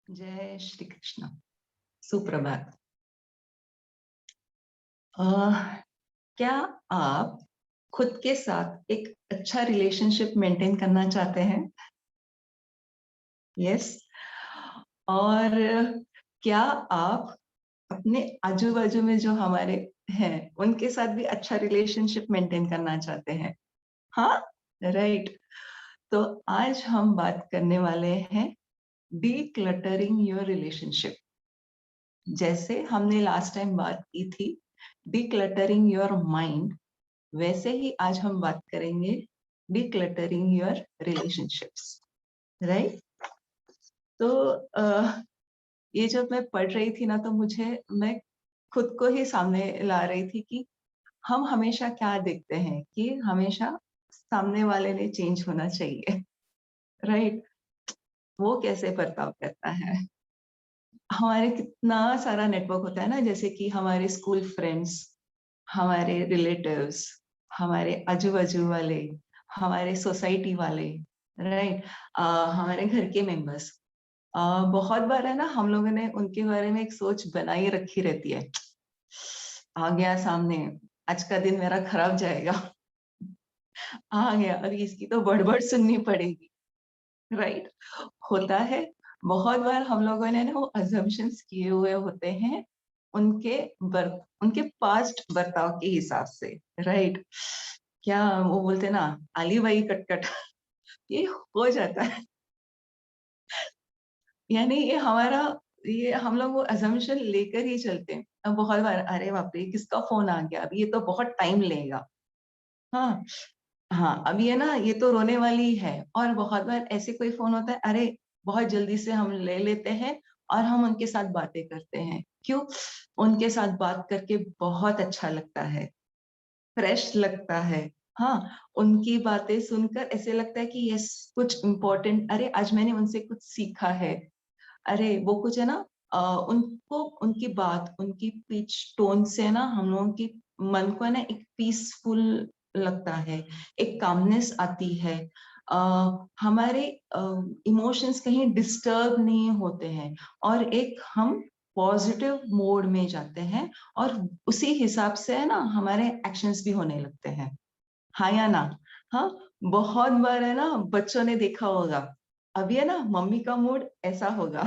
जय श्री कृष्ण। सुप्रभात। क्या आप खुद के साथ एक अच्छा रिलेशनशिप मेंटेन करना चाहते हैं? यस। और क्या आप अपने आजू बाजू में जो हमारे हैं उनके साथ भी अच्छा रिलेशनशिप मेंटेन करना चाहते हैं? हाँ, राइट। तो आज हम बात करने वाले हैं डीक्लटरिंग योर रिलेशनशिप। जैसे हमने लास्ट टाइम बात की थी डीक्लटरिंग योर माइंड, वैसे ही आज हम बात करेंगे डीक्लटरिंग योर रिलेशनशिप्स, राइट। तो ये जब मैं पढ़ रही थी ना, तो मैं खुद को ही सामने ला रही थी कि हम हमेशा क्या देखते हैं कि हमेशा सामने वाले ने चेंज होना चाहिए, राइट। वो कैसे बर्ताव करता है? हमारे कितना सारा नेटवर्क होता है ना, जैसे कि हमारे स्कूल फ्रेंड्स, हमारे रिलेटिव्स, हमारे आजू बाजू वाले, हमारे सोसाइटी वाले, राइट। हमारे घर के मेंबर्स। बहुत बार है ना, हम लोगों ने उनके बारे में एक सोच बनाई रखी रहती है। आ गया सामने, आज का दिन मेरा खराब जाएगा। आ गया, अभी इसकी तो बड़बड़ सुननी पड़ेगी, राइट। होता है। बहुत बार हम लोगों ने ना वो अजम्पशंस किए हुए होते हैं उनके पास्ट बर्ताव के हिसाब से, राइट। क्या वो बोलते ना, आली बाई कटकट। ये हो जाता है। यानी ये हम लोग वो अजम्पशन लेकर ही चलते हैं। अब बहुत बार, अरे बाप रे किसका फोन आ गया, अभी ये तो बहुत टाइम लेगा। हाँ, हाँ, अब ये ना, ये तो रोने वाली है। और बहुत बार ऐसे कोई फोन होता है, अरे बहुत जल्दी से हम ले लेते हैं और हम उनके साथ बातें करते हैं। क्यों? उनके साथ बात करके बहुत अच्छा लगता है, फ्रेश लगता है। हाँ, उनकी बातें सुनकर ऐसे लगता है कि यस, कुछ इम्पोर्टेंट, अरे आज मैंने उनसे कुछ सीखा है। अरे वो कुछ है ना, उनको उनकी बात, उनकी पिच टोन से ना हम लोगों की मन को है ना एक पीसफुल लगता है, एक कामनेस आती है। हमारे इमोशंस कहीं डिस्टर्ब नहीं होते हैं और एक हम पॉजिटिव मोड में जाते हैं। और उसी हिसाब से है ना हमारे एक्शंस भी होने लगते हैं। हाँ या ना? हाँ। बहुत बार है ना, बच्चों ने देखा होगा, अभी है ना मम्मी का मूड ऐसा होगा,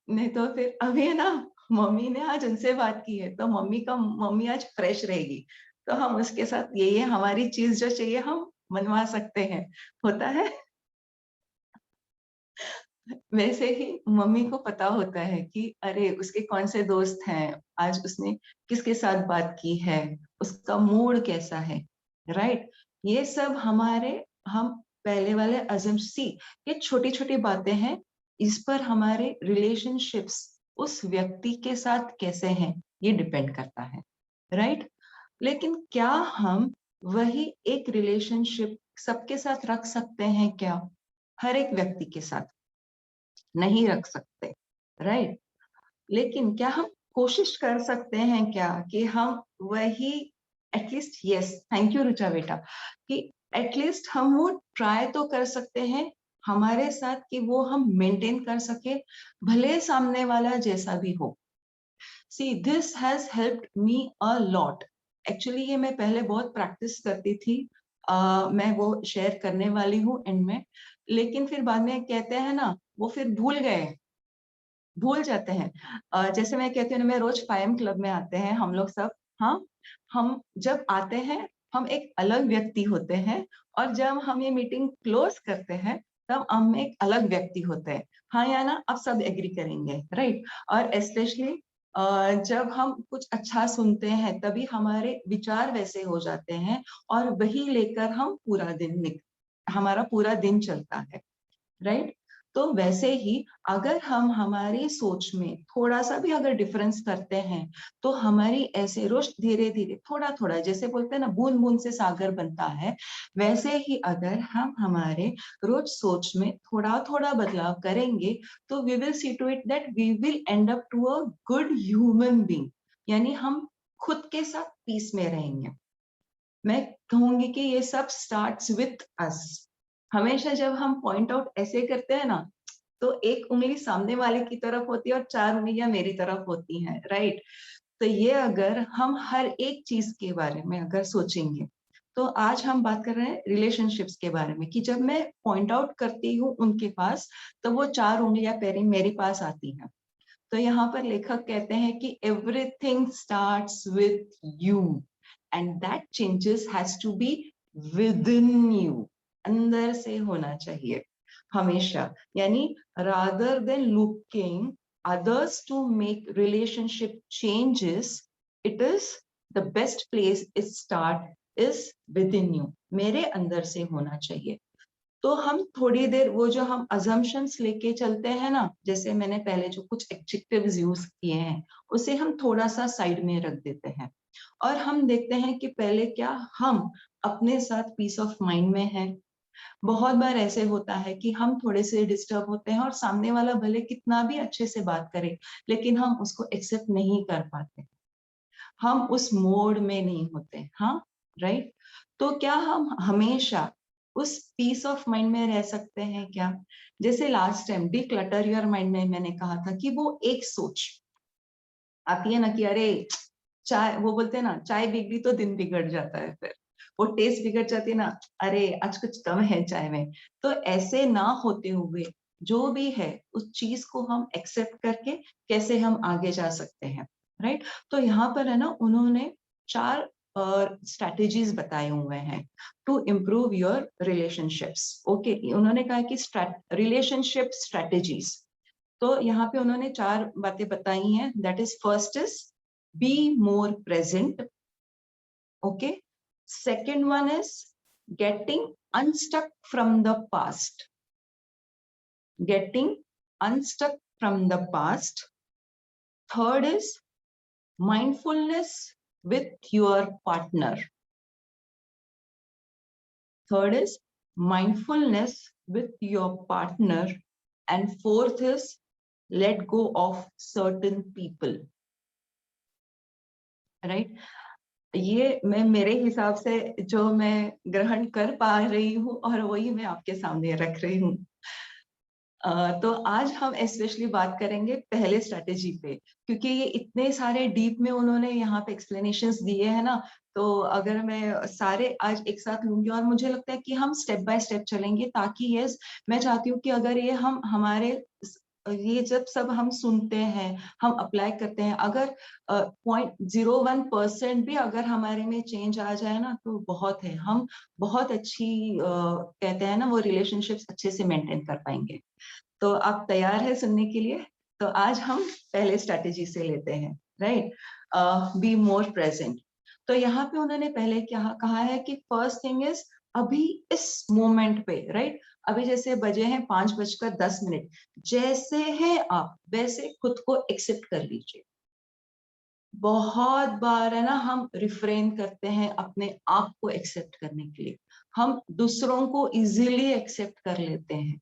नहीं तो फिर अभी है ना, मम्मी ने आज उनसे बात की है तो मम्मी आज फ्रेश रहेगी, तो हम उसके साथ ये हमारी चीज जो चाहिए हम मनवा सकते हैं। होता है। वैसे ही मम्मी को पता होता है कि अरे उसके कौन से दोस्त हैं, आज उसने किसके साथ बात की है, उसका मूड कैसा है, राइट। ये सब हम पहले वाले अजम्पसी, ये छोटी छोटी बातें हैं। इस पर हमारे रिलेशनशिप्स उस व्यक्ति के साथ कैसे हैं ये डिपेंड करता है, राइट। लेकिन क्या हम वही एक रिलेशनशिप सबके साथ रख सकते हैं क्या? हर एक व्यक्ति के साथ नहीं रख सकते, राइट। लेकिन क्या हम कोशिश कर सकते हैं क्या कि हम वही, at least, yes, thank you Rucha बेटा, कि एटलीस्ट हम वो ट्राई तो कर सकते हैं हमारे साथ कि वो हम मेंटेन कर सके, भले सामने वाला जैसा भी हो। See this has helped me a lot. Actually ये मैं पहले बहुत प्रैक्टिस करती थी। मैं वो शेयर करने वाली हूँ एंड में। लेकिन फिर बाद में कहते हैं ना, वो फिर भूल जाते हैं। जैसे मैं कहती हूँ ना, मैं रोज 5 क्लब में आते हैं हम लोग सब। हाँ, हम जब आते हैं हम एक अलग व्यक्ति होते हैं, और जब हम ये मीटिंग क्लोज करते हैं तब हम एक अलग व्यक्ति होते हैं। हाँ या ना? आप सब एग्री करेंगे, राइट। और स्पेशली जब हम कुछ अच्छा सुनते हैं तभी हमारे विचार वैसे हो जाते हैं, और वही लेकर हमारा पूरा दिन चलता है, राइट। तो वैसे ही अगर हम हमारी सोच में थोड़ा सा भी अगर डिफरेंस करते हैं, तो हमारी ऐसे रोज धीरे धीरे थोड़ा थोड़ा, जैसे बोलते हैं ना बूंद बूंद से सागर बनता है, वैसे ही अगर हम हमारे रोज सोच में थोड़ा थोड़ा बदलाव करेंगे, तो we will see to it that we will end up to a good human being. यानी हम खुद के साथ पीस में रहेंगे। मैं कहूंगी कि ये सब स्टार्ट्स विथ अस। हमेशा जब हम पॉइंट आउट ऐसे करते हैं ना, तो एक उंगली सामने वाले की तरफ होती है और 4 उंगलियां मेरी तरफ होती हैं, राइट? तो ये अगर हम हर एक चीज के बारे में अगर सोचेंगे, तो आज हम बात कर रहे हैं रिलेशनशिप्स के बारे में कि जब मैं पॉइंट आउट करती हूँ उनके पास, तो वो 4 उंगलियां पेरी मेरे पास आती हैं। तो यहाँ पर लेखक कहते हैं कि everything starts with you and that changes has to be within you, अंदर से होना चाहिए हमेशा। यानी rather than looking others to make relationship changes, it is the best place it start is within you, मेरे अंदर से होना चाहिए। तो हम थोड़ी देर वो जो हम assumptions लेके चलते हैं ना, जैसे मैंने पहले जो कुछ adjectives यूज किए हैं उसे हम थोड़ा सा साइड में रख देते हैं और हम देखते हैं कि पहले क्या हम अपने साथ पीस ऑफ माइंड में हैं। बहुत बार ऐसे होता है कि हम थोड़े से डिस्टर्ब होते हैं और सामने वाला भले कितना भी अच्छे से बात करे, लेकिन हम उसको एक्सेप्ट नहीं कर पाते, हम उस मोड में नहीं होते। हाँ, राइट। तो क्या हम हमेशा उस पीस ऑफ माइंड में रह सकते हैं क्या? जैसे last time D clutter your mind में मैंने कहा था कि वो एक सोच आती है ना कि अरे चाय, वो बोलते हैं ना चाय बिगड़ी तो दिन बिगड़ जाता है, फिर वो टेस्ट बिगड़ जाती है ना, अरे आज कुछ कम है चाय में। तो ऐसे ना होते हुए जो भी है उस चीज को हम एक्सेप्ट करके कैसे हम आगे जा सकते हैं, राइट? तो यहाँ पर है ना उन्होंने 4 स्ट्रैटेजीज बताए हुए हैं to improve your relationships. Okay, उन्होंने कहा कि रिलेशनशिप स्ट्रैटेजीज, तो यहाँ पे उन्होंने 4 बातें बताई हैं। That is first is be more present. Okay, second one is getting unstuck from the past, getting unstuck from the past. Third is mindfulness with your partner. Third is mindfulness with your partner. And fourth is let go of certain people, right? ये मैं मेरे हिसाब से जो मैं ग्रहण कर पा रही हूँ और वही मैं आपके सामने रख रही हूँ। तो आज हम स्पेशली बात करेंगे पहले स्ट्रैटेजी पे, क्योंकि ये इतने सारे डीप में उन्होंने यहाँ पे एक्सप्लेनेशंस दिए हैं ना, तो अगर मैं सारे आज एक साथ लूंगी और मुझे लगता है कि हम स्टेप बाय स्टेप चलेंगे, ताकि यस, मैं चाहती हूँ कि अगर ये हम हमारे ये जब सब हम सुनते हैं, हम अप्लाई करते हैं, अगर 0.01% भी अगर हमारे में चेंज आ जाए ना, तो बहुत है, हम बहुत अच्छी कहते हैं ना वो रिलेशनशिप्स अच्छे से मेंटेन कर पाएंगे। तो आप तैयार है सुनने के लिए? तो आज हम पहले स्ट्रैटेजी से लेते हैं, राइट? Be more present. तो यहाँ पे उन्होंने पहले क्या कहा है कि फर्स्ट थिंग इज अभी इस मोमेंट पे, राइट? अभी जैसे बजे हैं 5:10, जैसे हैं आप वैसे खुद को एक्सेप्ट कर लीजिए। बहुत बार है ना हम रिफ्रेन करते हैं अपने आप को एक्सेप्ट करने के लिए, हम दूसरों को इजीली एक्सेप्ट कर लेते हैं,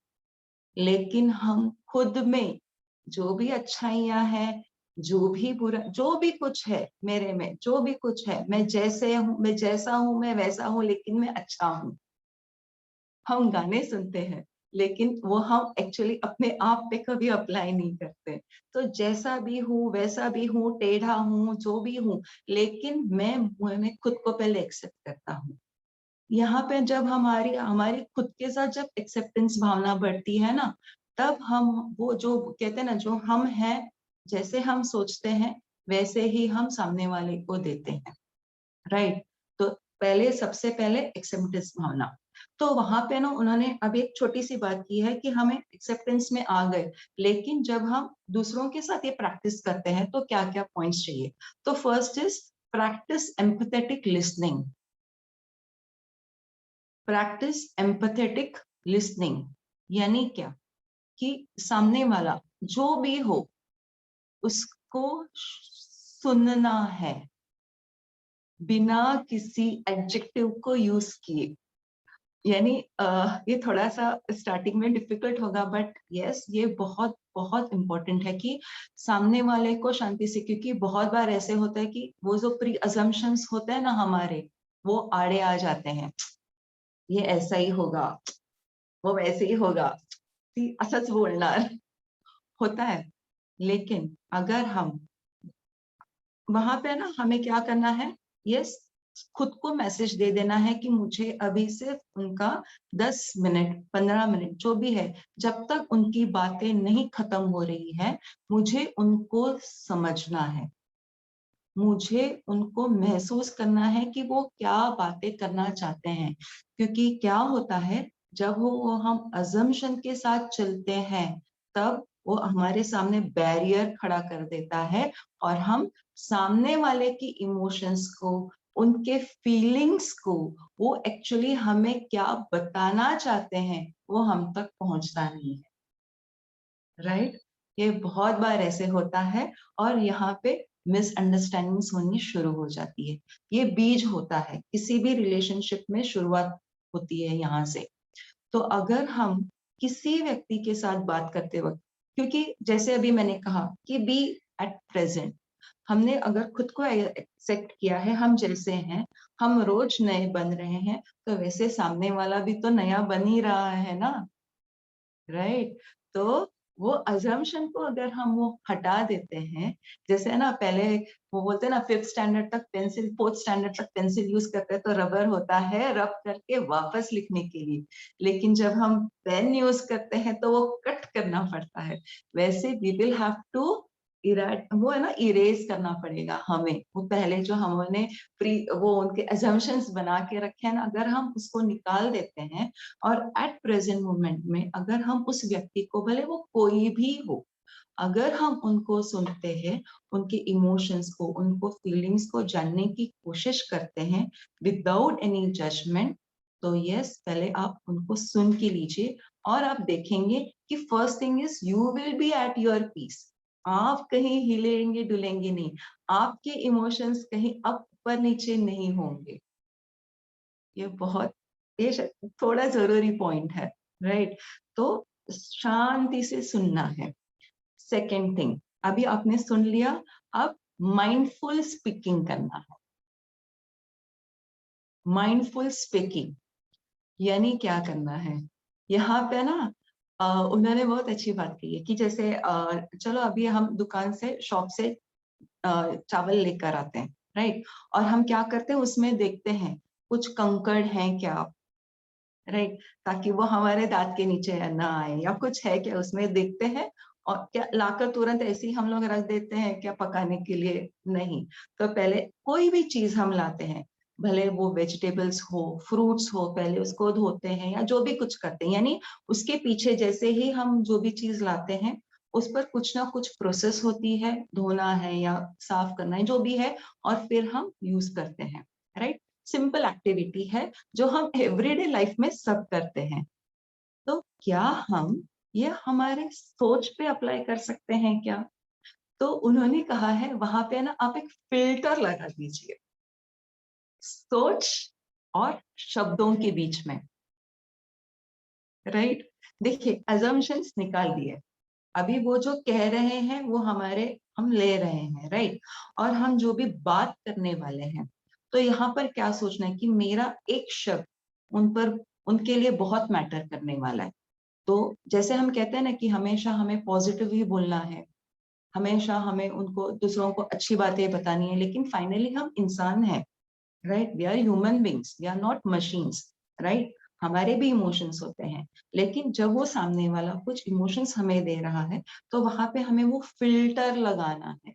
लेकिन हम खुद में जो भी अच्छाइयां हैं, जो भी बुरा, जो भी कुछ है मेरे में, जो भी कुछ है, मैं जैसे हूँ, मैं जैसा हूँ, मैं वैसा हूँ, लेकिन मैं अच्छा हूँ। हम गाने सुनते हैं, लेकिन वो हम एक्चुअली अपने आप पे कभी अप्लाई नहीं करते। तो जैसा भी हूँ, वैसा भी हूँ, टेढ़ा हूँ, जो भी हूँ, लेकिन मैं खुद को पहले एक्सेप्ट करता हूँ। यहाँ पे जब हमारी हमारी खुद के साथ जब एक्सेप्टेंस भावना बढ़ती है ना, तब हम वो जो कहते हैं ना, जो हम हैं, जैसे हम सोचते हैं वैसे ही हम सामने वाले को देते हैं, राइट? तो पहले सबसे पहले एक्सेप्टेंस भावना। तो वहां पे ना उन्होंने अभी एक छोटी सी बात की है कि हमें एक्सेप्टेंस में आ गए, लेकिन जब हम दूसरों के साथ ये प्रैक्टिस करते हैं तो क्या क्या पॉइंट्स चाहिए? तो first is practice empathetic listening. Practice empathetic listening यानी क्या? कि सामने वाला जो भी हो उसको सुनना है बिना किसी एडजेक्टिव को यूज किए। यानी ये थोड़ा सा स्टार्टिंग में डिफिकल्ट होगा, बट यस, ये बहुत बहुत इम्पोर्टेंट है कि सामने वाले को शांति से, क्योंकि बहुत बार ऐसे होता है कि वो जो प्री अजम्पशंस होते हैं ना हमारे, वो आड़े आ जाते हैं। ये ऐसा ही होगा, वो वैसे ही होगा, ती असंच बोलणार होता है। लेकिन अगर हम वहां पे ना हमें क्या करना है, ये खुद को मैसेज दे देना है कि मुझे अभी सिर्फ उनका 10 मिनट 15 मिनट जो भी है, जब तक उनकी बातें नहीं खत्म हो रही है, मुझे उनको समझना है, मुझे उनको महसूस करना है कि वो क्या बातें करना चाहते हैं। क्योंकि क्या होता है, जब वो हम अजम्पशन के साथ चलते हैं, तब वो हमारे सामने बैरियर खड़ा कर देता है और हम सामने वाले की इमोशंस को, उनके फीलिंग्स को, वो एक्चुअली हमें क्या बताना चाहते हैं, वो हम तक पहुंचता नहीं है। राइट? ये बहुत बार ऐसे होता है और यहाँ पे मिसअंडरस्टैंडिंग्स होनी शुरू हो जाती है। ये बीज होता है, किसी भी रिलेशनशिप में शुरुआत होती है यहाँ से। तो अगर हम किसी व्यक्ति के साथ बात करते वक्त, क्योंकि जैसे अभी मैंने कहा कि बी एट प्रेजेंट, हमने अगर खुद को एक्सेप्ट किया है हम जैसे हैं, हम रोज नए बन रहे हैं, तो वैसे सामने वाला भी तो नया बन ही रहा है ना। राइट? तो वो अजम्पशन को अगर हम वो हटा देते हैं, जैसे है ना, पहले वो बोलते हैं ना, 5th स्टैंडर्ड तक पेंसिल, 4th स्टैंडर्ड तक पेंसिल यूज करते हैं तो रबर होता है रब करके वापस लिखने के लिए, लेकिन जब हम पेन यूज करते हैं तो वो कट करना पड़ता है। वैसे वी विल हैव टू वो है ना, इरेज करना पड़ेगा हमें, वो पहले जो हमने प्री वो उनके अजम्पशंस बना के रखे हैं ना, अगर हम उसको निकाल देते हैं और एट प्रेजेंट मोमेंट में अगर हम उस व्यक्ति को, भले वो कोई भी हो, अगर हम उनको सुनते हैं, उनके इमोशंस को, उनको फीलिंग्स को जानने की कोशिश करते हैं विदाउट एनी जजमेंट, तो यस, पहले आप उनको सुन के लीजिए और आप देखेंगे कि first thing is you will be at your peace. आप कहीं हिलेंगे डुलेंगे नहीं, आपके इमोशंस कहीं अप ऊपर नीचे नहीं होंगे। ये बहुत, ये थोड़ा जरूरी पॉइंट है। राइट? तो शांति से सुनना है। सेकेंड थिंग, अभी आपने सुन लिया, अब माइंडफुल स्पीकिंग करना है। माइंडफुल स्पीकिंग यानी क्या करना है, यहाँ पे ना उन्होंने बहुत अच्छी बात कही है कि जैसे चलो अभी हम दुकान से, शॉप से चावल लेकर आते हैं, राइट? और हम क्या करते हैं, उसमें देखते हैं कुछ कंकड़ हैं क्या, राइट? ताकि वो हमारे दांत के नीचे ना आए, या कुछ है क्या उसमें देखते हैं, और क्या लाकर तुरंत ऐसे ही हम लोग रख देते हैं क्या पकाने के लिए? नहीं। तो पहले कोई भी चीज हम लाते हैं, भले वो वेजिटेबल्स हो, फ्रूट्स हो, पहले उसको धोते हैं या जो भी कुछ करते हैं, यानी उसके पीछे जैसे ही हम जो भी चीज लाते हैं, उस पर कुछ ना कुछ प्रोसेस होती है, धोना है या साफ करना है, जो भी है, और फिर हम यूज करते हैं। राइट? सिंपल एक्टिविटी है जो हम एवरीडे लाइफ में सब करते हैं। तो क्या हम ये हमारे सोच पे अप्लाई कर सकते हैं क्या? तो उन्होंने कहा है वहां पे ना, आप एक फिल्टर लगा दीजिए सोच और शब्दों के बीच में। राइट? देखिए, अजम्पशंस निकाल दिए, अभी वो जो कह रहे हैं वो हमारे, हम ले रहे हैं, राइट? और हम जो भी बात करने वाले हैं, तो यहाँ पर क्या सोचना है कि मेरा एक शब्द उन पर, उनके लिए बहुत मैटर करने वाला है। तो जैसे हम कहते हैं ना कि हमेशा हमें पॉजिटिव ही बोलना है, हमेशा हमें उनको, दूसरों को अच्छी बातें बतानी है, लेकिन फाइनली हम इंसान हैं, right? We are human beings, we are not machines. Right? हमारे भी इमोशंस होते हैं, लेकिन जब वो सामने वाला कुछ इमोशंस हमें दे रहा है, तो वहां पे हमें वो फिल्टर लगाना है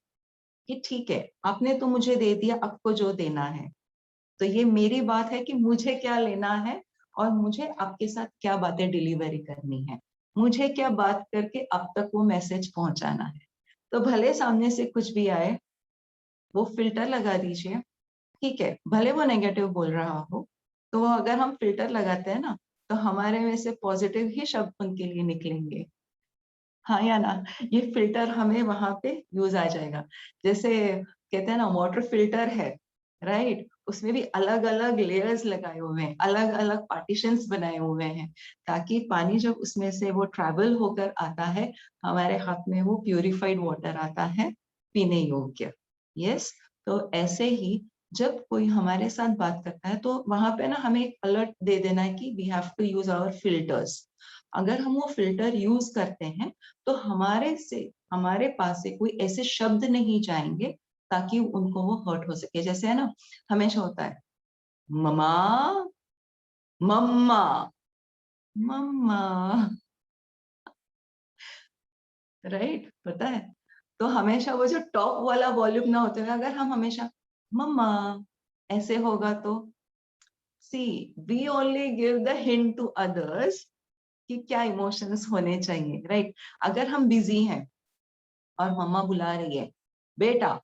कि ठीक है, आपने तो मुझे दे दिया, आपको जो देना है, तो ये मेरी बात है कि मुझे क्या लेना है, और मुझे आपके साथ क्या बातें डिलीवरी करनी है, मुझे क्या बात करके अब तक वो मैसेज पहुंचाना है। तो भले सामने से कुछ भी आए, वो फिल्टर लगा दीजिए। ठीक है, भले वो नेगेटिव बोल रहा हो, तो वो अगर हम फिल्टर लगाते हैं ना, तो हमारे में से पॉजिटिव ही शब्द उनके लिए निकलेंगे। हाँ या ना? ये फिल्टर हमें वहां पे यूज आ जाएगा। जैसे कहते हैं ना, वाटर फिल्टर है, राइट? उसमें भी अलग अलग लेयर्स लगाए हुए हैं, अलग अलग पार्टीशंस बनाए हुए हैं, ताकि पानी जब उसमें से वो ट्रैवल होकर आता है, हमारे हाथ में वो प्यूरिफाइड वाटर आता है, पीने योग्य। यस? तो ऐसे ही जब कोई हमारे साथ बात करता है, तो वहां पे ना हमें एक अलर्ट दे देना है कि we have to use our filters. अगर हम वो फिल्टर यूज करते हैं तो हमारे पास से कोई ऐसे शब्द नहीं जाएंगे ताकि उनको वो हर्ट हो सके। जैसे है ना, हमेशा होता है ममा, मम्मा, मम्मा, राइट, पता है। तो हमेशा वो जो टॉप वाला वॉल्यूम ना होते हुए अगर हम हमेशा मम्मा ऐसे होगा तो see we only give the hint to others कि क्या इमोशंस होने चाहिए, राइट। अगर हम बिजी हैं और मम्मा बुला रही है बेटा,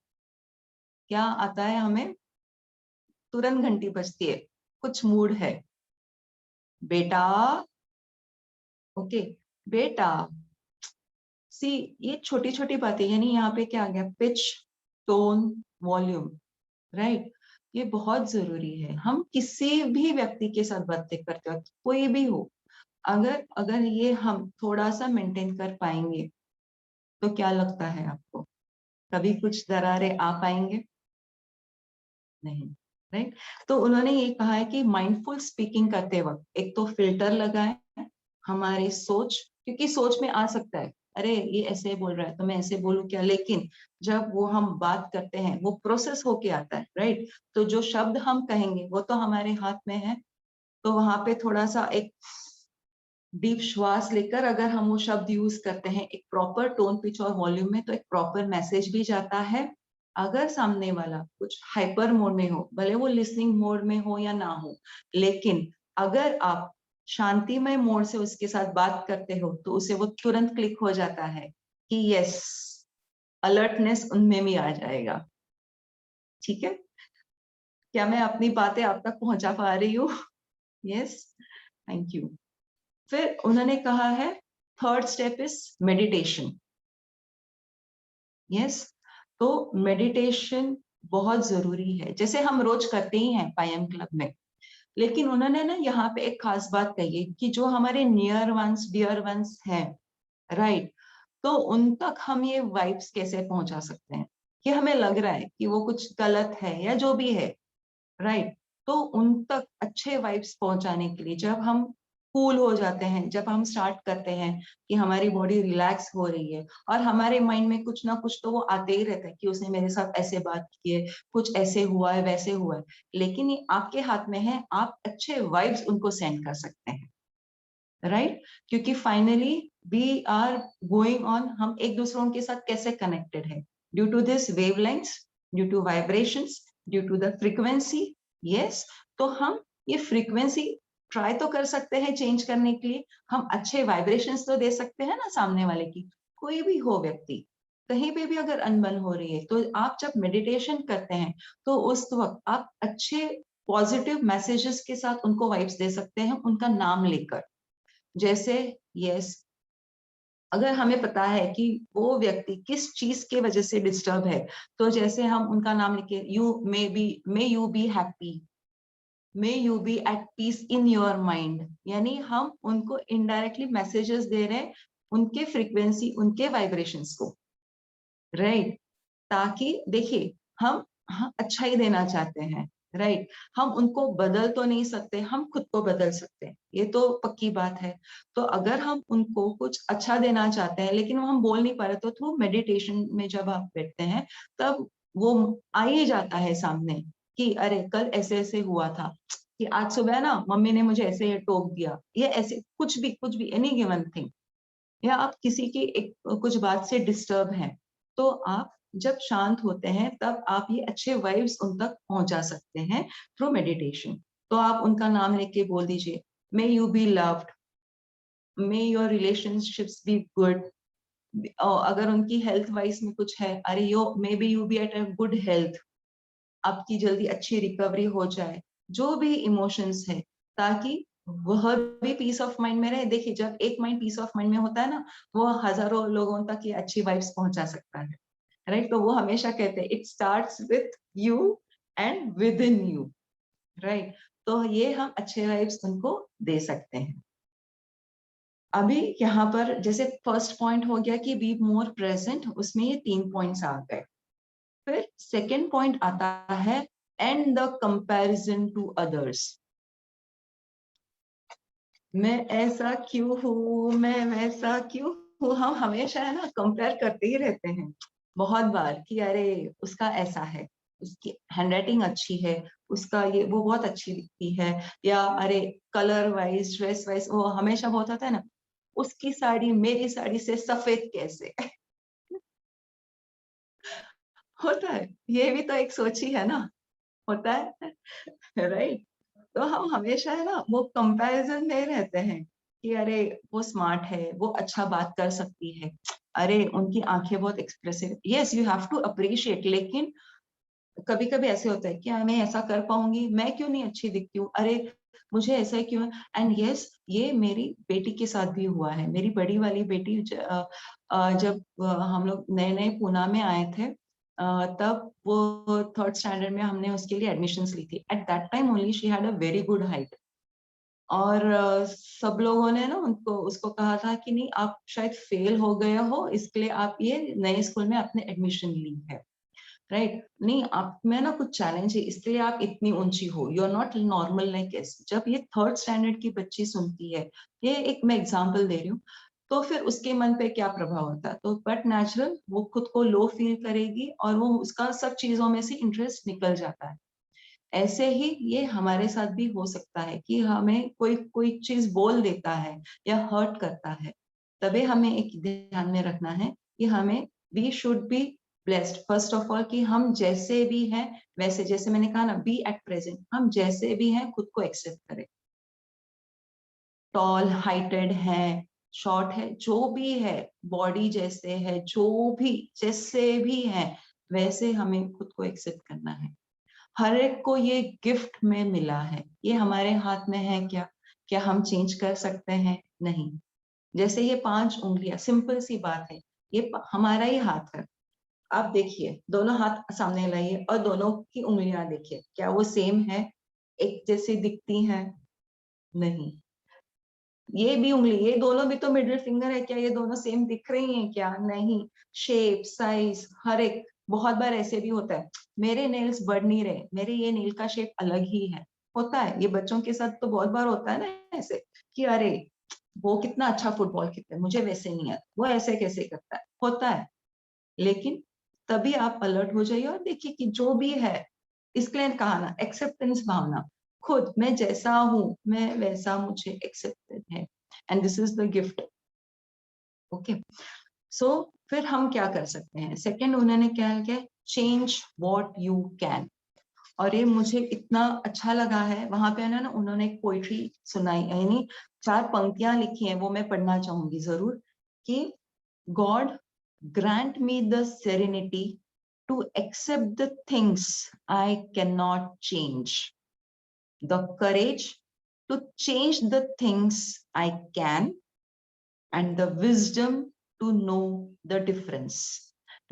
क्या आता है हमें, तुरंत घंटी बजती है, कुछ मूड है, बेटा, ओके, बेटा। सी ये छोटी छोटी बातें, यानी यहाँ पे क्या आ गया, पिच, टोन, वॉल्यूम, राइट। ये बहुत जरूरी है। हम किसी भी व्यक्ति के साथ बातें करते वक्त, कोई भी हो, अगर अगर ये हम थोड़ा सा मेंटेन कर पाएंगे तो क्या लगता है आपको, कभी कुछ दरारें आ पाएंगे? नहीं, राइट। तो उन्होंने ये कहा है कि माइंडफुल स्पीकिंग करते वक्त एक तो फिल्टर लगाएं हमारी सोच, क्योंकि सोच में आ सकता है अरे ये ऐसे बोल रहा है तो मैं ऐसे बोलूं क्या, लेकिन जब वो हम बात करते हैं वो प्रोसेस होके आता है, राइट। तो जो शब्द हम कहेंगे वो तो हमारे हाथ में है। तो वहां पे थोड़ा सा एक डीप श्वास लेकर अगर हम वो शब्द यूज करते हैं एक प्रॉपर टोन, पिच और वॉल्यूम में, तो एक प्रॉपर मैसेज भी जाता है। अगर सामने वाला कुछ हाइपर मोड में हो, भले वो लिसनिंग मोड में हो या ना हो, लेकिन अगर आप शांतिमय मोड से उसके साथ बात करते हो तो उसे वो तुरंत क्लिक हो जाता है कि यस, अलर्टनेस उनमें भी आ जाएगा। ठीक है, क्या मैं अपनी बातें आप तक पहुंचा पा रही हूँ? Yes, thank you. फिर उन्होंने कहा है third step is meditation. Yes, तो मेडिटेशन बहुत जरूरी है, जैसे हम रोज करते ही हैं पायम क्लब में। लेकिन उन्होंने ना यहाँ पे एक खास बात कही है कि जो हमारे नियर वंस डियर वंस हैं, राइट, तो उन तक हम ये वाइब्स कैसे पहुंचा सकते हैं कि हमें लग रहा है कि वो कुछ गलत है या जो भी है, राइट। तो उन तक अच्छे वाइब्स पहुंचाने के लिए जब हम कूल हो जाते हैं, जब हम स्टार्ट करते हैं कि हमारी बॉडी रिलैक्स हो रही है और हमारे माइंड में कुछ ना कुछ तो वो आते ही रहता है कि उसने मेरे साथ ऐसे बात की है, कुछ ऐसे हुआ है, वैसे हुआ है, लेकिन ये आपके हाथ में है, आप अच्छे वाइब्स उनको सेंड कर सकते हैं, राइट। क्योंकि finally we are going on, हम एक दूसरों के साथ कैसे कनेक्टेड है, due to this wavelengths, due to vibrations, due to the frequency. Yes, तो हम ये फ्रीक्वेंसी ट्राई तो कर सकते हैं चेंज करने के लिए, हम अच्छे वाइब्रेशंस तो दे सकते हैं ना सामने वाले की। कोई भी हो व्यक्ति, कहीं पे भी अगर अनबन हो रही है तो आप जब मेडिटेशन करते हैं तो उस वक्त आप अच्छे पॉजिटिव मैसेजेस के साथ उनको वाइब्स दे सकते हैं, उनका नाम लेकर। जैसे यस, अगर हमें पता है कि वो व्यक्ति किस चीज के वजह से डिस्टर्ब है, तो जैसे हम उनका नाम लिखे, may you be happy, may you be at peace in your mind, यानी हम उनको इनडायरेक्टली मैसेजेस दे रहे हैं, उनके फ्रीक्वेंसी, उनके वाइब्रेशंस को, राइट। ताकि देखिए हम अच्छा ही देना चाहते हैं, राइट। हम उनको बदल तो नहीं सकते, हम खुद को बदल सकते हैं, ये तो पक्की बात है। तो अगर हम उनको कुछ अच्छा देना चाहते हैं लेकिन वो हम बोल नहीं पा रहे, तो थ्रू मेडिटेशन में जब आप बैठते हैं तब वो आ ही जाता है सामने कि अरे कल ऐसे ऐसे हुआ था, कि आज सुबह ना मम्मी ने मुझे ऐसे टोक दिया, ये ऐसे कुछ भी एनी गिवन थिंग, या आप किसी की एक कुछ बात से डिस्टर्ब हैं, तो आप जब शांत होते हैं तब आप ये अच्छे वाइब्स उन तक पहुंचा सकते हैं थ्रू मेडिटेशन। तो आप उनका नाम लेके बोल दीजिए, may you be loved, may your relationships be good. अगर उनकी हेल्थ वाइज में कुछ है, अरे यो may be you be at a good health, आपकी जल्दी अच्छी रिकवरी हो जाए, जो भी इमोशंस है, ताकि वह भी पीस ऑफ माइंड में रहे। देखिए जब एक माइंड पीस ऑफ माइंड में होता है ना, वो हजारों लोगों तक ये अच्छी वाइब्स पहुंचा सकता है, राइट। तो वो हमेशा कहते हैं it starts with you and with in you, right. तो ये हम अच्छे वाइब्स उनको दे सकते हैं। अभी यहाँ पर जैसे फर्स्ट पॉइंट हो गया कि बी मोर प्रेजेंट, उसमें ये 3 पॉइंट्स आ गए। फिर सेकेंड पॉइंट आता है and the comparison to others. मैं ऐसा क्यों हूँ, मैं वैसा क्यों हूँ, हम हमेशा है ना कंपेयर करते ही रहते हैं बहुत बार कि अरे उसका ऐसा है, उसकी हैंडराइटिंग अच्छी है, उसका ये वो बहुत अच्छी दिखती है, या अरे कलर वाइज ड्रेस वाइज वो हमेशा बहुत होता है ना, उसकी साड़ी मेरी साड़ी से सफेद कैसे होता है, ये भी तो एक सोच ही है ना, होता है राइट। तो हम हमेशा है ना वो कंपैरिजन में रहते हैं कि अरे वो स्मार्ट है, वो अच्छा बात कर सकती है, अरे उनकी आंखें बहुत expressive, yes you have to appreciate, लेकिन कभी कभी ऐसे होता है कि मैं ऐसा कर पाऊंगी, मैं क्यों नहीं अच्छी दिखती हूँ, अरे मुझे ऐसा क्यों है। एंड यस ये मेरी बेटी के साथ भी हुआ है, मेरी बड़ी वाली बेटी जब हम लोग नए नए पूना में आए थे, तब वो थर्ड स्टैंडर्ड में हमने उसके लिए एडमिशन्स ली थी। At that time only she had a very good height, और सब लोगों ने ना उनको उसको कहा था कि नहीं आप शायद फेल हो गए हो, इसके लिए आप ये नए स्कूल में आपने एडमिशन ली है, राइट। नहीं आप में ना कुछ चैलेंज है इसलिए आप इतनी ऊंची हो, you are not normal like us. जब ये थर्ड स्टैंडर्ड की बच्ची सुनती है, ये एक मैं एग्जांपल दे रही हूँ, तो फिर उसके मन पे क्या प्रभाव होता है, तो बट नेचुरल वो खुद को लो फील करेगी और वो उसका सब चीजों में से इंटरेस्ट निकल जाता है। ऐसे ही ये हमारे साथ भी हो सकता है कि हमें कोई कोई चीज बोल देता है या हर्ट करता है, तभी हमें एक ध्यान में रखना है कि हमें we should be blessed first of all, कि हम जैसे भी हैं वैसे, जैसे मैंने कहा ना बी एट प्रेजेंट, हम जैसे भी हैं खुद को एक्सेप्ट करें, टॉल हाइटेड है, शॉर्ट है, जो भी है, बॉडी जैसे है, जो भी जैसे भी है वैसे हमें खुद को एक्सेप्ट करना है। हर एक को ये गिफ्ट में मिला है, ये हमारे हाथ में है क्या, क्या हम चेंज कर सकते हैं? नहीं। जैसे ये 5 उंगलियां, सिंपल सी बात है, ये हमारा ही हाथ है। आप देखिए दोनों हाथ सामने लाइए और दोनों की उंगलियां देखिए, क्या वो सेम है, एक जैसी दिखती हैं? नहीं। ये भी उंगली, ये दोनों भी तो मिडिल फिंगर है, क्या ये दोनों सेम दिख रही हैं क्या? नहीं। शेप साइज हर एक, बहुत बार ऐसे भी होता है मेरे नेल्स बढ़ नहीं रहे, मेरे ये नेल का शेप अलग ही है, होता है ये बच्चों के साथ तो बहुत बार होता है ना ऐसे, कि अरे वो कितना अच्छा फुटबॉल खेलता है, मुझे वैसे नहीं आता, वो ऐसे कैसे करता है, होता है। लेकिन तभी आप अलर्ट हो जाइए और देखिए कि जो भी है, इसके लिए कहा ना एक्सेप्टेंस भावना, खुद मैं जैसा हूं मैं वैसा मुझे एक्सेप्टेड है, and this is the gift. Okay, so फिर हम क्या कर सकते हैं? सेकंड उन्होंने क्या किया, चेंज व्हाट यू कैन। और ये मुझे इतना अच्छा लगा है, वहां पे है ना उन्होंने एक पोइट्री सुनाई, यानी 4 पंक्तियां लिखी हैं, वो मैं पढ़ना चाहूंगी जरूर, कि God grant me the serenity to accept the things I cannot change, the courage to change the things I can, and the wisdom to know the difference।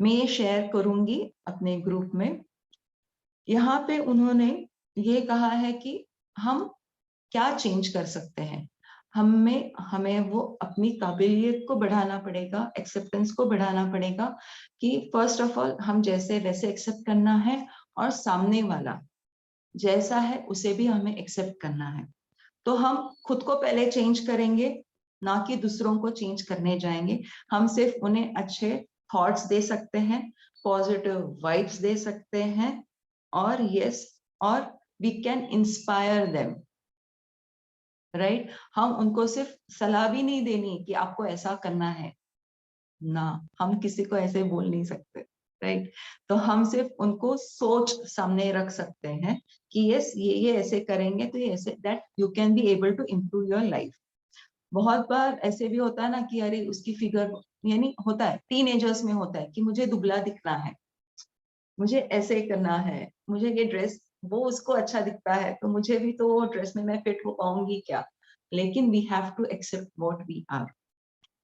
मैं ये शेयर करूंगी अपने ग्रुप में। यहाँ पे उन्होंने ये कहा है कि हम क्या चेंज कर सकते हैं, हमें हमें वो अपनी काबिलियत को बढ़ाना पड़ेगा, एक्सेप्टेंस को बढ़ाना पड़ेगा, कि फर्स्ट ऑफ ऑल हम जैसे वैसे एक्सेप्ट करना है, और सामने वाला जैसा है उसे भी हमें एक्सेप्ट करना है। तो हम खुद को पहले चेंज करेंगे, ना कि दूसरों को चेंज करने जाएंगे। हम सिर्फ उन्हें अच्छे थॉट्स दे सकते हैं, पॉजिटिव वाइब्स दे सकते हैं, और यस, और we can inspire them, right. हम उनको सिर्फ सलाह भी नहीं देनी कि आपको ऐसा करना है, ना, हम किसी को ऐसे बोल नहीं सकते, राइट। तो हम सिर्फ उनको सोच सामने रख सकते हैं कि यस ये ऐसे करेंगे तो ये ऐसे, that you can be able to improve your life. बहुत बार ऐसे भी होता है ना कि अरे उसकी फिगर, यानी होता है टीन एजर्स में होता है कि मुझे दुबला दिखना है, मुझे ऐसे करना है, मुझे ये ड्रेस, वो उसको अच्छा दिखता है तो मुझे भी तो वो ड्रेस में मैं फिट हो पाऊंगी क्या? लेकिन we have to accept what we are,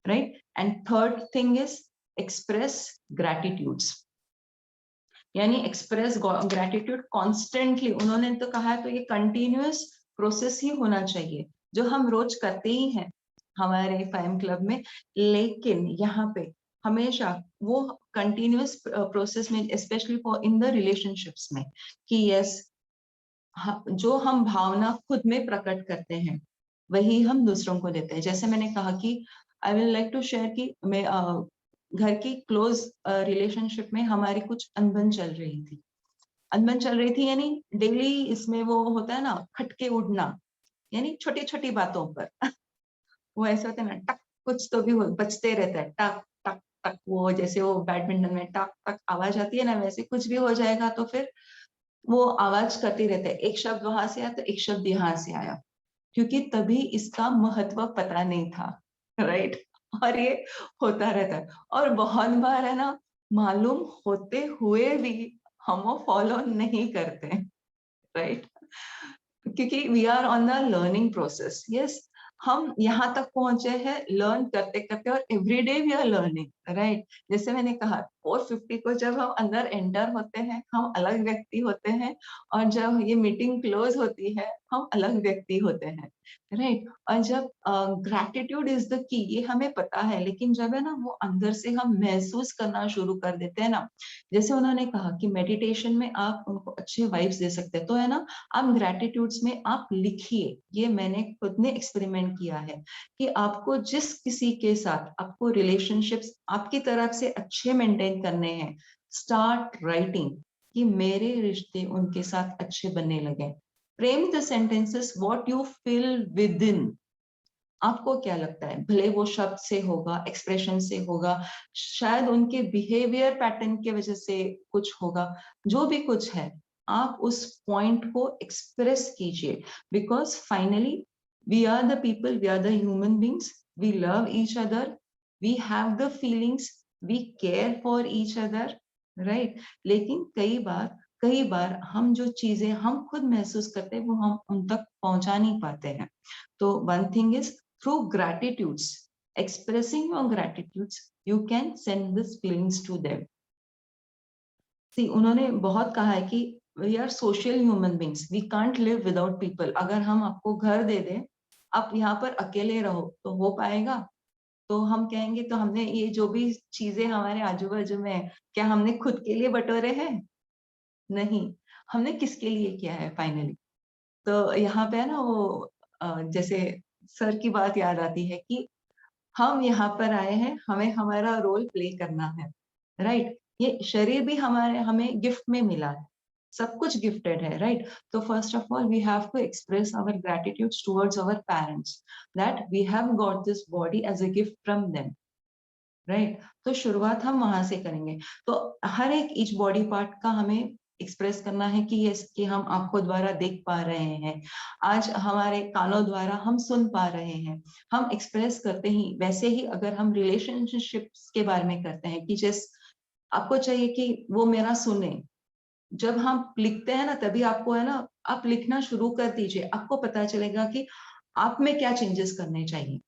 right. And third thing is express gratitudes, यानी एक्सप्रेस ग्रैटिट्यूड कॉन्स्टेंटली, उन्होंने तो कहा है तो ये कंटिन्यूअस प्रोसेस ही होना चाहिए, जो हम रोज करते ही हैं हमारे फाइम क्लब में। लेकिन यहाँ पे हमेशा वो कंटिन्यूअस प्रोसेस में, specially for in the relationships में, कि यस जो हम भावना खुद में प्रकट करते हैं, वही हम दूसरों को देते हैं। जैसे मैंने कहा कि I will like to share कि मैं घर की क्लोज रिलेशनशिप में हमारी कुछ अनबन चल रही थी। अनबन चल रही थी यानी डेली इसमें वो होता है ना, खटके उड़ना, यानी छोटी छोटी बातों पर वो ऐसे होते हैं ना, टक, कुछ तो भी बचते रहता है, टक टक टक, वो जैसे वो बैडमिंटन में टक टक आवाज आती है ना, वैसे कुछ भी हो जाएगा तो फिर वो आवाज करती रहता है। एक शब्द वहां से आया तो एक शब्द यहाँ से आया, क्योंकि तभी इसका महत्व पता नहीं था, राइट। और ये होता रहता है, और बहुत बार है ना, मालूम होते हुए भी हम वो फॉलो नहीं करते, राइट। क्योंकि we are on the learning process, yes. हम यहाँ तक पहुंचे हैं लर्न करते करते, और every day we are learning, right. जैसे मैंने कहा 450 को जब हम अंदर एंटर होते हैं हम अलग व्यक्ति होते हैं, और जब ये मीटिंग क्लोज होती है हम अलग व्यक्ति होते हैं, राइट। और जब ग्रैटिट्यूड इज द की, ये हमें पता है, लेकिन जब है ना वो अंदर से हम महसूस करना शुरू कर देते हैं ना, जैसे उन्होंने कहा कि मेडिटेशन में आप उनको अच्छे वाइब्स दे सकते हैं, तो है ना, आप ग्रैटिट्यूड्स में आप लिखिए। ये मैंने खुद ने एक्सपेरिमेंट किया है कि आपको जिस किसी के साथ आपको रिलेशनशिप्स आपकी तरफ से अच्छे मेंटेन करने हैं, स्टार्ट राइटिंग कि मेरे रिश्ते उनके साथ अच्छे बनने लगे। Frame the sentences what you feel with in. आपको क्या लगता है, भले वो शब्द से होगा, एक्सप्रेशन से होगा, शायद उनके बिहेवियर पैटर्न की वजह से कुछ होगा, जो भी कुछ है, आप उस पॉइंट को एक्सप्रेस कीजिए। Because finally we are the people, we are the human beings, we love each other, we have the feelings, we care for each other, right. लेकिन कई बार हम जो चीजें हम खुद महसूस करते हैं वो हम उन तक पहुंचा नहीं पाते हैं। तो one thing is, through gratitudes, expressing your gratitudes, you can send these feelings to them. See, उन्होंने बहुत कहा है कि we are social human beings, we can't live without people. अगर हम आपको घर दे दें, आप यहाँ पर अकेले रहो, तो हो पाएगा? तो हम कहेंगे तो हमने ये जो भी चीजें हमारे आजू बाजू में है, क्या हमने खुद के लिए बटोरे हैं? नहीं। हमने किसके लिए किया है फाइनली? तो यहाँ पे है ना वो जैसे सर की बात याद आती है कि हम यहाँ पर आए हैं, हमें हमारा रोल प्ले करना है, राइट। ये शरीर भी हमारे हमें गिफ्ट में मिला है, सब कुछ गिफ्टेड है, राइट। तो first of all we have to express our gratitude towards our parents that we have got this body as a gift from them, right. तो शुरुआत हम वहां से करेंगे। तो हर एक ईच बॉडी पार्ट का हमें एक्सप्रेस करना है कि यस, कि हम आंखों द्वारा देख पा रहे हैं, आज हमारे कानों द्वारा हम सुन पा रहे हैं, हम एक्सप्रेस करते ही। वैसे ही अगर हम रिलेशनशिप्स के बारे में करते हैं कि जैस आपको चाहिए कि वो मेरा सुने, जब हम लिखते हैं ना तभी आपको है ना, आप लिखना शुरू कर दीजिए, आपको पता चलेगा कि आप में क्या चेंजेस करने चाहिए।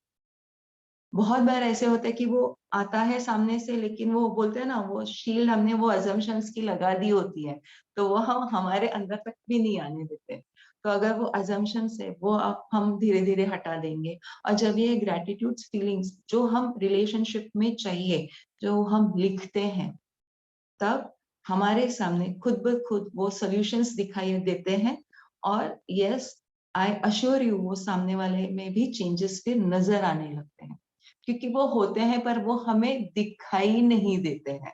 बहुत बार ऐसे होता है कि वो आता है सामने से, लेकिन वो बोलते हैं ना, वो शील्ड हमने वो अजम्पशंस की लगा दी होती है, तो वो हम हमारे अंदर तक भी नहीं आने देते। तो अगर वो अजम्पशंस है वो आप हम धीरे धीरे हटा देंगे। और जब ये ग्रेटिट्यूड फीलिंग्स जो हम रिलेशनशिप में चाहिए, जो हम लिखते हैं, तब हमारे सामने खुद ब खुद वो सॉल्यूशंस दिखाई देते हैं। और यस, आई अश्योर यू, वो सामने वाले में भी चेंजेस फिर नजर आने लगते हैं, क्योंकि वो होते हैं पर वो हमें दिखाई नहीं देते हैं।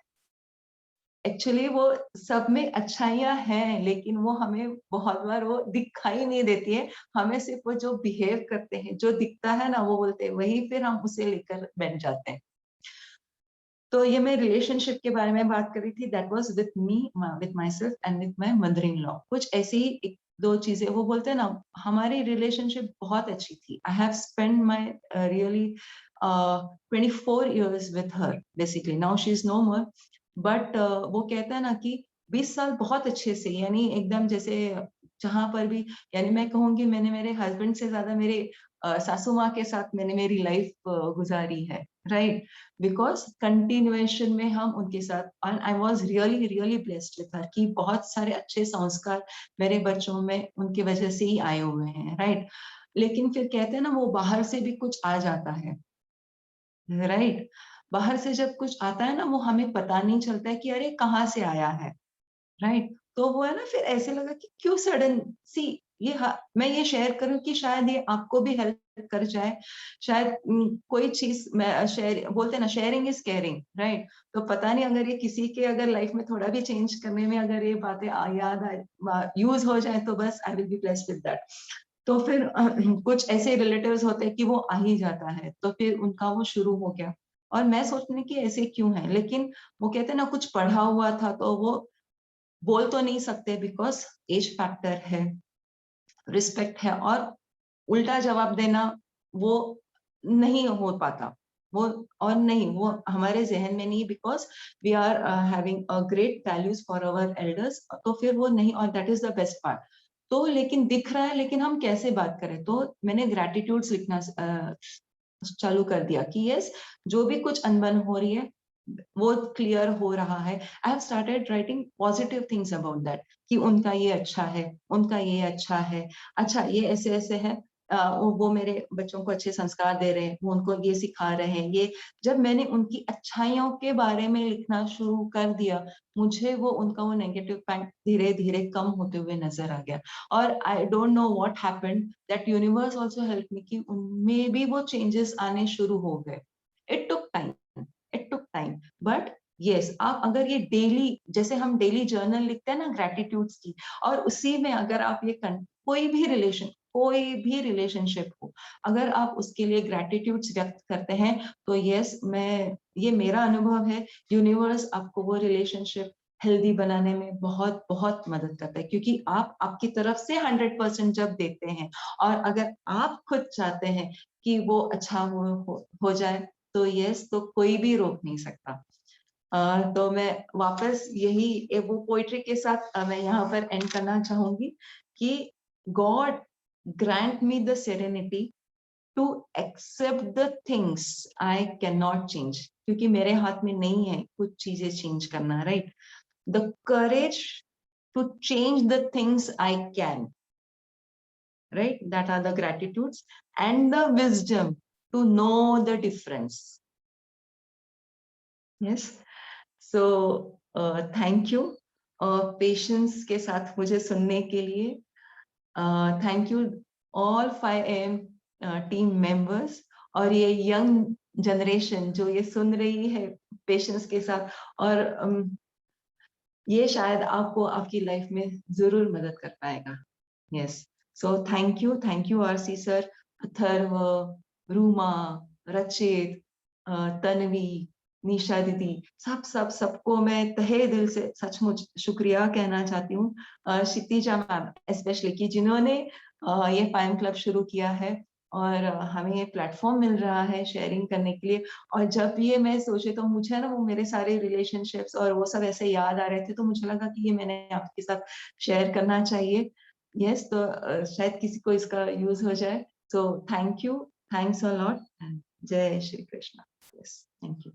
एक्चुअली वो सब में अच्छाइयाँ हैं, लेकिन वो हमें बहुत बार वो दिखाई नहीं देती है। हमें सिर्फ वो जो बिहेव करते हैं, जो दिखता है ना, वो बोलते हैं, वही फिर हम उसे लेकर बैठ जाते हैं। तो ये मैं रिलेशनशिप के बारे में बात कर रही थी, that was with me, with my self and with my mother in law. कुछ ऐसी ही एक दो चीजें, वो बोलते हैं ना, हमारी रिलेशनशिप बहुत अच्छी थी। I have spend my really 24 years with her basically, now she is no more, but वो कहता है ना कि 20 साल बहुत अच्छे से, यानी एकदम जैसे जहां पर भी, यानी मैं कहूंगी मैंने मेरे हस्बैंड से ज्यादा मेरे सासू माँ के साथ मैंने मेरी लाइफ गुजारी है, राइट। बिकॉज कंटिन्यूएशन में हम उनके साथ, and I was really really blessed with her, कि बहुत सारे अच्छे संस्कार मेरे बच्चों में उनकी वजह से ही आए हुए हैं, राइट। लेकिन फिर कहते हैं ना, वो बाहर से भी कुछ आ जाता है, राइट। बाहर से जब कुछ आता है ना, वो हमें पता नहीं चलता है कि अरे कहाँ से आया है, राइट। तो वो है ना, फिर ऐसे लगा कि क्यों सडन सी, ये मैं ये शेयर करूं कि शायद ये आपको भी हेल्प कर जाए। शायद कोई चीज मैं शेयर बोलते हैं ना, शेयरिंग इज केयरिंग, राइट? तो पता नहीं अगर ये किसी के अगर लाइफ में थोड़ा भी चेंज करने में अगर ये बातें याद आए, यूज हो जाए, तो बस I will be blessed with that. तो फिर कुछ ऐसे रिलेटिव्स होते हैं कि वो आ ही जाता है, तो फिर उनका वो शुरू हो गया। और मैं सोचने की ऐसे क्यों है, लेकिन वो कहते हैं ना कुछ पढ़ा हुआ था तो वो बोल तो नहीं सकते, बिकॉज एज फैक्टर है, रिस्पेक्ट है, और उल्टा जवाब देना वो नहीं हो पाता। वो और नहीं, वो हमारे जहन में नहीं, because we are having a great values for our elders, तो फिर वो नहीं, और that is the best part. तो लेकिन दिख रहा है, लेकिन हम कैसे बात करें? तो मैंने ग्रेटिट्यूड्स लिखना चालू कर दिया कि यस, जो भी कुछ अनबन हो रही है वो क्लियर हो रहा है। I have started writing positive things about that, कि उनका ये अच्छा है, उनका ये अच्छा है, अच्छा ये ऐसे ऐसे है, वो मेरे बच्चों को अच्छे संस्कार दे रहे हैं, वो उनको ये सिखा रहे हैं। ये जब मैंने उनकी अच्छाइयों के बारे में लिखना शुरू कर दिया, मुझे वो उनका वो नेगेटिव पॉइंट धीरे धीरे कम होते हुए नजर आ गया। और I don't know what happened, that universe also help me कि उनमें भी वो चेंजेस आने शुरू हो गए। It took time, it took time, but yes, आप अगर ये डेली, जैसे हम डेली जर्नल लिखते हैं ना ग्रेटिट्यूड्स की, और उसी में अगर आप ये कोई भी रिलेशनशिप हो, अगर आप उसके लिए ग्रेटिट्यूड्स व्यक्त करते हैं, तो यस, ये मेरा अनुभव है, यूनिवर्स आपको वो रिलेशनशिप हेल्दी बनाने में बहुत बहुत मदद करता है, क्योंकि आप आपकी तरफ से 100% जब देते हैं, और अगर आप खुद चाहते हैं कि वो अच्छा हो जाए, तो यस, तो कोई भी रोक नहीं सकता। तो मैं वापस यही वो पोइट्री के साथ मैं यहाँ पर एंड करना चाहूंगी कि God grant me the serenity to accept the things I can not change, क्योंकि मेरे हाथ में नहीं है कुछ चीजें चेंज करना, right? The courage to change the things I can, right? That are the gratitudes, and the wisdom to know the difference. Yes. So thank you patience के साथ मुझे सुनने के लिए। Thank you all 5 AM team members, और ये young generation जो ये सुन रही है पेशेंस के साथ, और ये शायद आपको आपकी लाइफ में जरूर मदद कर पाएगा। Yes, so thank you RC sir, Atharva, Ruma, रचित, तन्वी, निशा दीदी, सबको मैं तहे दिल से सचमुच शुक्रिया कहना चाहती हूँ। क्षितिजा मैम स्पेशली, कि जिन्होंने ये फाइम क्लब शुरू किया है, और हमें ये प्लेटफॉर्म मिल रहा है शेयरिंग करने के लिए। और जब ये मैं सोचे, तो मुझे ना वो मेरे सारे रिलेशनशिप्स और वो सब ऐसे याद आ रहे थे, तो मुझे लगा कि ये मैंने आपके साथ शेयर करना चाहिए। यस, तो शायद किसी को इसका यूज हो जाए। So thank you, thanks a lot, जय Shri Krishna. Yes, thank you.